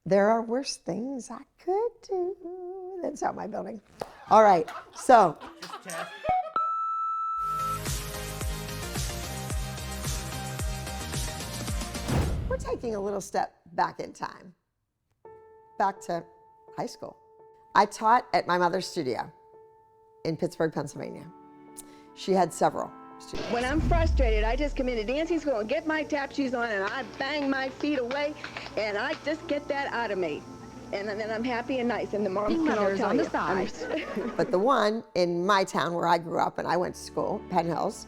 There are worse things I could do than sell my building. All right, so. We're taking a little step back in time, back to high school. I taught at my mother's studio in Pittsburgh, Pennsylvania. She had several studios. When I'm frustrated, I just come into dancing school and get my tap shoes on and I bang my feet away and I just get that out of me. And then I'm happy and nice and the moms can all tell you. But the one in my town where I grew up and I went to school, Penn Hills,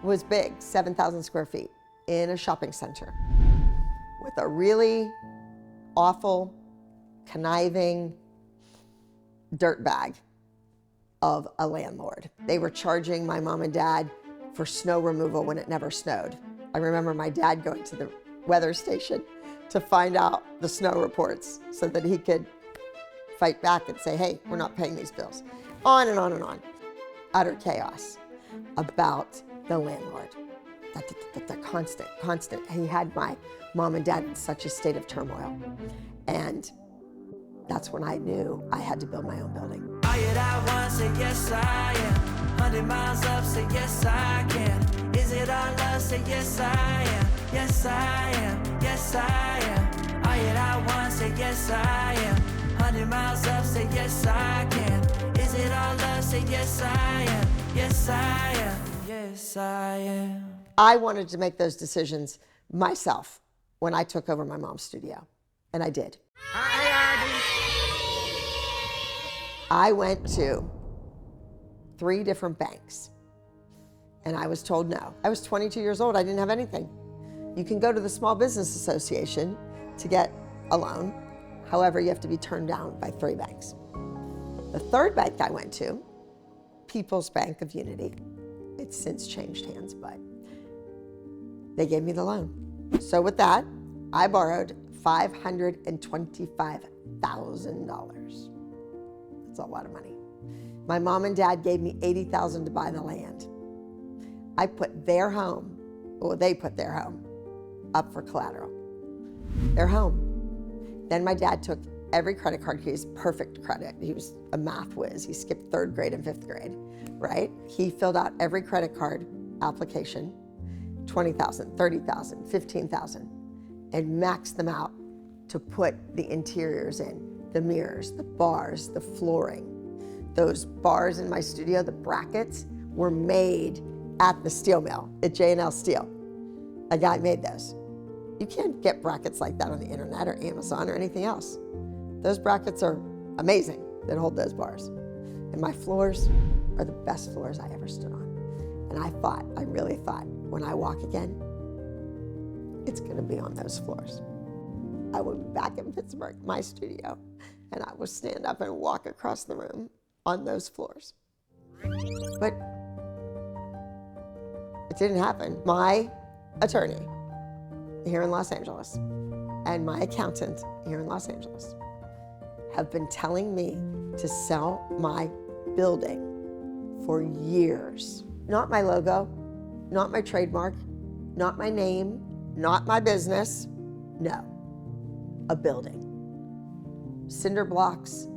was big, 7,000 square feet in a shopping center with a really awful, conniving dirtbag of a landlord. They were charging my mom and dad for snow removal when it never snowed. I remember my dad going to the weather station to find out the snow reports so that he could fight back and say, hey, we're not paying these bills. On and on and on. Utter chaos about the landlord. The constant. He had my mom and dad in such a state of turmoil. And that's when I knew I had to build my own building. All you that one, say yes I am. 100 miles up, say yes I can. Is it all love, say yes I am. Yes I am, yes I am. All you that one, say yes I am. 100 miles up, say yes I can. Is it all love, say yes I am. Yes I am, yes I am. I wanted to make those decisions myself when I took over my mom's studio, and I did. I went to 3 different banks, and I was told no. I was 22 years old, I didn't have anything. You can go to the Small Business Association to get a loan. However, you have to be turned down by 3 banks. The 3rd bank I went to, People's Bank of Unity, it's since changed hands, but they gave me the loan. So with that, I borrowed $525,000. That's a lot of money. My mom and dad gave me $80,000 to buy the land. I put their home, well, they put their home up for collateral. Their home. Then my dad took every credit card. He was perfect credit. He was a math whiz. He skipped 3rd grade and 5th grade, right? He filled out every credit card application, $20,000, $30,000, $15,000, and maxed them out to put the interiors in, the mirrors, the bars, the flooring. Those bars in my studio, the brackets, were made at the steel mill, at J&L Steel. A guy made those. You can't get brackets like that on the internet or Amazon or anything else. Those brackets are amazing that hold those bars. And my floors are the best floors I ever stood on. And I really thought, when I walk again, it's gonna be on those floors. I will be back in Pittsburgh, my studio, and I will stand up and walk across the room on those floors. But it didn't happen. My attorney here in Los Angeles and my accountant here in Los Angeles have been telling me to sell my building for years. Not my logo, not my trademark, not my name, not my business, no, a building. Cinder blocks,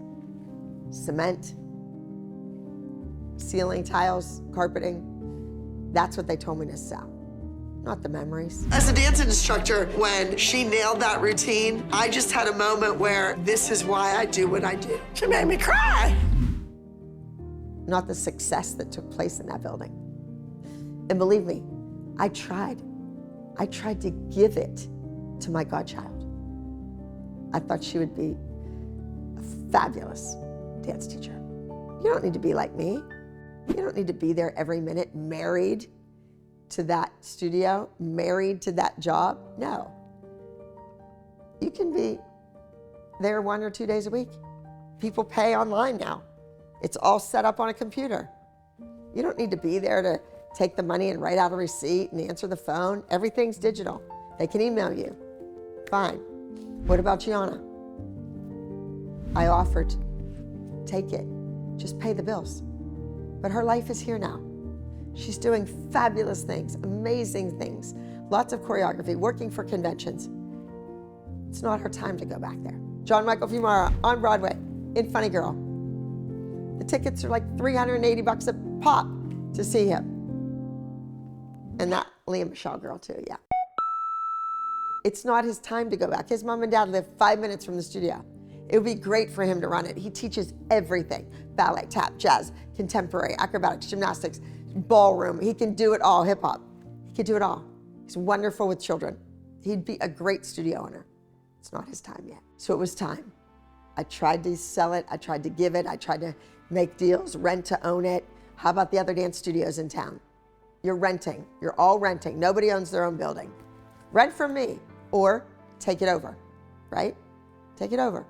cement, ceiling tiles, carpeting. That's what they told me to sell, not the memories. As a dance instructor, when she nailed that routine, I just had a moment where this is why I do what I do. She made me cry. Not the success that took place in that building. And believe me, I tried to give it to my godchild. I thought she would be a fabulous dance teacher. You don't need to be like me. You don't need to be there every minute, married to that studio, married to that job. No. You can be there 1 or 2 days a week. People pay online now. It's all set up on a computer. You don't need to be there to take the money and write out a receipt and answer the phone. Everything's digital. They can email you. Fine. What about Gianna? I offered, take it, just pay the bills. But her life is here now. She's doing fabulous things, amazing things, lots of choreography, working for conventions. It's not her time to go back there. John Michael Fiumara on Broadway in Funny Girl. The tickets are like $380 a pop to see him. And that Liam Michelle girl too, yeah. It's not his time to go back. His mom and dad live 5 minutes from the studio. It would be great for him to run it. He teaches everything: ballet, tap, jazz, contemporary, acrobatics, gymnastics, ballroom. He can do it all, hip hop. He can do it all. He's wonderful with children. He'd be a great studio owner. It's not his time yet. So it was time. I tried to sell it. I tried to give it. I tried to make deals, rent to own it. How about the other dance studios in town? You're renting. You're all renting. Nobody owns their own building. Rent from me or take it over, right? Take it over.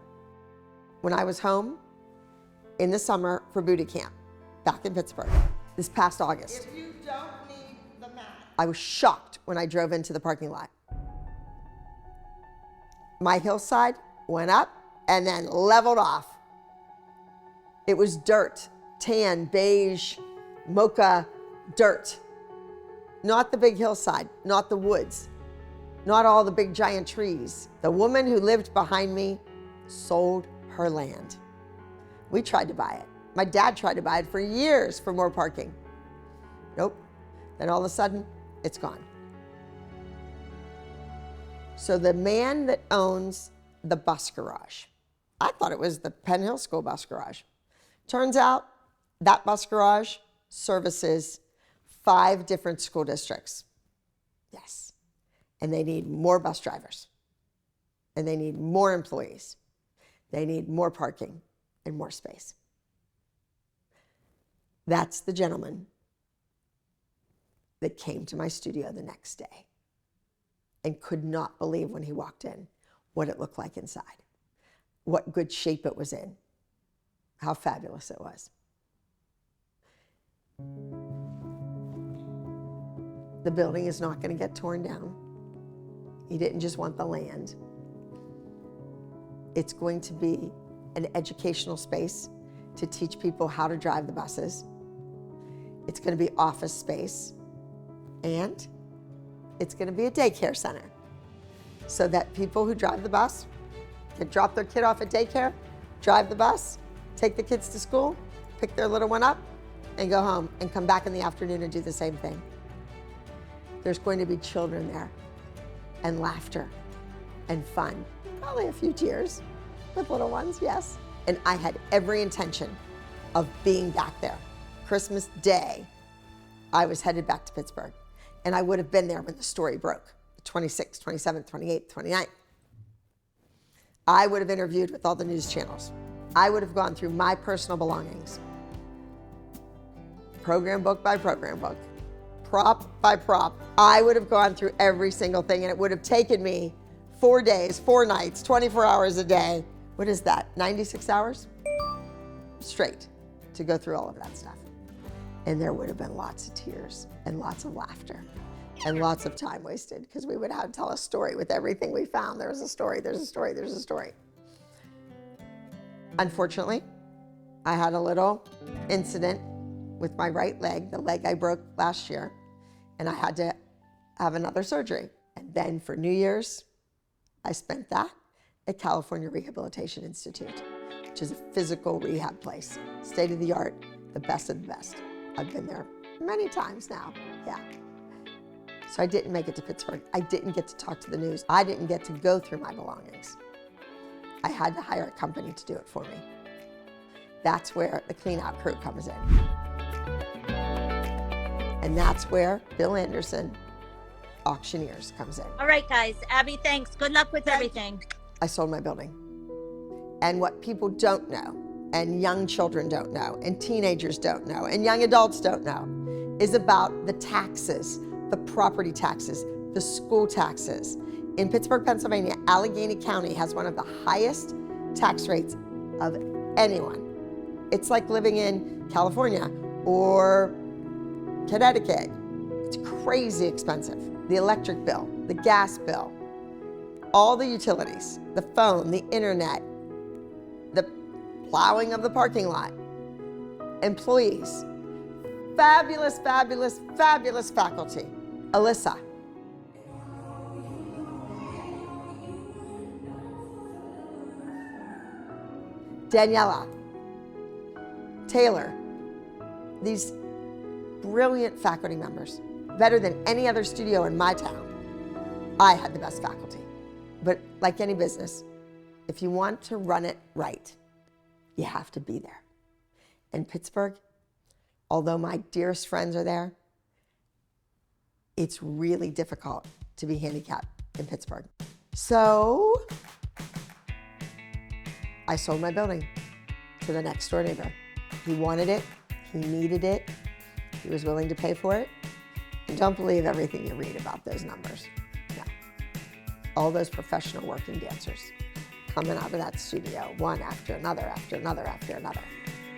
When I was home in the summer for booty camp back in Pittsburgh this past August, If you don't need the mat. I was shocked when I drove into the parking lot. My hillside went up and then leveled off. It was dirt, tan, beige, mocha dirt. Not the big hillside, not the woods, not all the big giant trees. The woman who lived behind me sold her land. We tried to buy it. My dad tried to buy it for years for more parking. Nope. Then all of a sudden, it's gone. So the man that owns the bus garage, I thought it was the Penn Hill School bus garage. Turns out that bus garage services 5 different school districts. Yes. And they need more bus drivers. And they need more employees. They need more parking and more space. That's the gentleman that came to my studio the next day and could not believe when he walked in what it looked like inside, what good shape it was in, how fabulous it was. The building is not going to get torn down. He didn't just want the land. It's going to be an educational space to teach people how to drive the buses. It's going to be office space, and it's going to be a daycare center so that people who drive the bus can drop their kid off at daycare, drive the bus, take the kids to school, pick their little one up, and go home and come back in the afternoon and do the same thing. There's going to be children there, and laughter, and fun. Probably a few tears with little ones, yes. And I had every intention of being back there. Christmas Day, I was headed back to Pittsburgh, and I would have been there when the story broke, the 26th, 27th, 28th, 29th. I would have interviewed with all the news channels. I would have gone through my personal belongings, program book by program book, prop by prop. I would have gone through every single thing, and it would have taken me 4 days, 4 nights, 24 hours a day. What is that, 96 hours? Straight to go through all of that stuff. And there would have been lots of tears and lots of laughter and lots of time wasted because we would have to tell a story with everything we found. There was a story, there's a story, there's a story. Unfortunately, I had a little incident with my right leg, the leg I broke last year, and I had to have another surgery. And then for New Year's, I spent that at California Rehabilitation Institute, which is a physical rehab place, state of the art, the best of the best. I've been there many times now, yeah. So I didn't make it to Pittsburgh. I didn't get to talk to the news. I didn't get to go through my belongings. I had to hire a company to do it for me. That's where the clean out crew comes in. And that's where Bill Anderson, Auctioneers, comes in. All right, guys. Abby, thanks. Good luck with everything. I sold my building. And what people don't know, and young children don't know, and teenagers don't know, and young adults don't know, is about the taxes, the property taxes, the school taxes. In Pittsburgh, Pennsylvania, Allegheny County has one of the highest tax rates of anyone. It's like living in California or Connecticut. It's crazy expensive. The electric bill, the gas bill, all the utilities, the phone, the internet, the plowing of the parking lot, employees, fabulous, fabulous, fabulous faculty. Alyssa. Daniela, Taylor, these brilliant faculty members, better than any other studio in my town. I had the best faculty. But like any business, if you want to run it right, you have to be there. And Pittsburgh, although my dearest friends are there, it's really difficult to be handicapped in Pittsburgh. So I sold my building to the next door neighbor. He wanted it, he needed it, he was willing to pay for it. And don't believe everything you read about those numbers. No. All those professional working dancers coming out of that studio, one after another, after another, after another.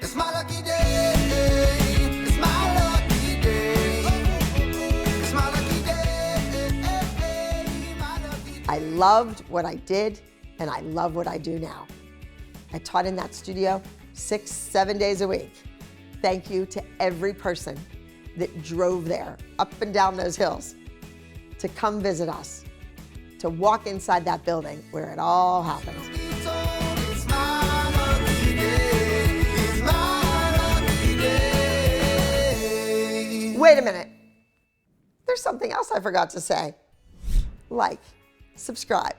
It's my lucky day. It's my lucky day. It's my lucky day. My lucky day. I loved what I did, and I love what I do now. I taught in that studio 6-7 days a week. Thank you to every person that drove there, up and down those hills, to come visit us, to walk inside that building where it all happens. It's my lucky day. It's my lucky day. Wait a minute. There's something else I forgot to say. Like, subscribe,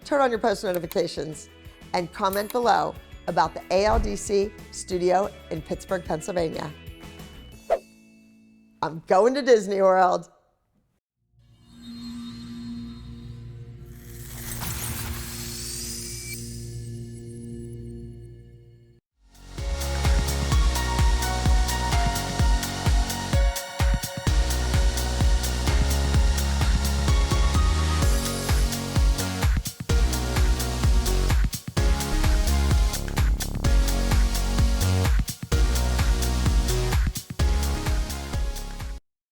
turn on your post notifications, and comment below about the ALDC studio in Pittsburgh, Pennsylvania. I'm going to Disney World.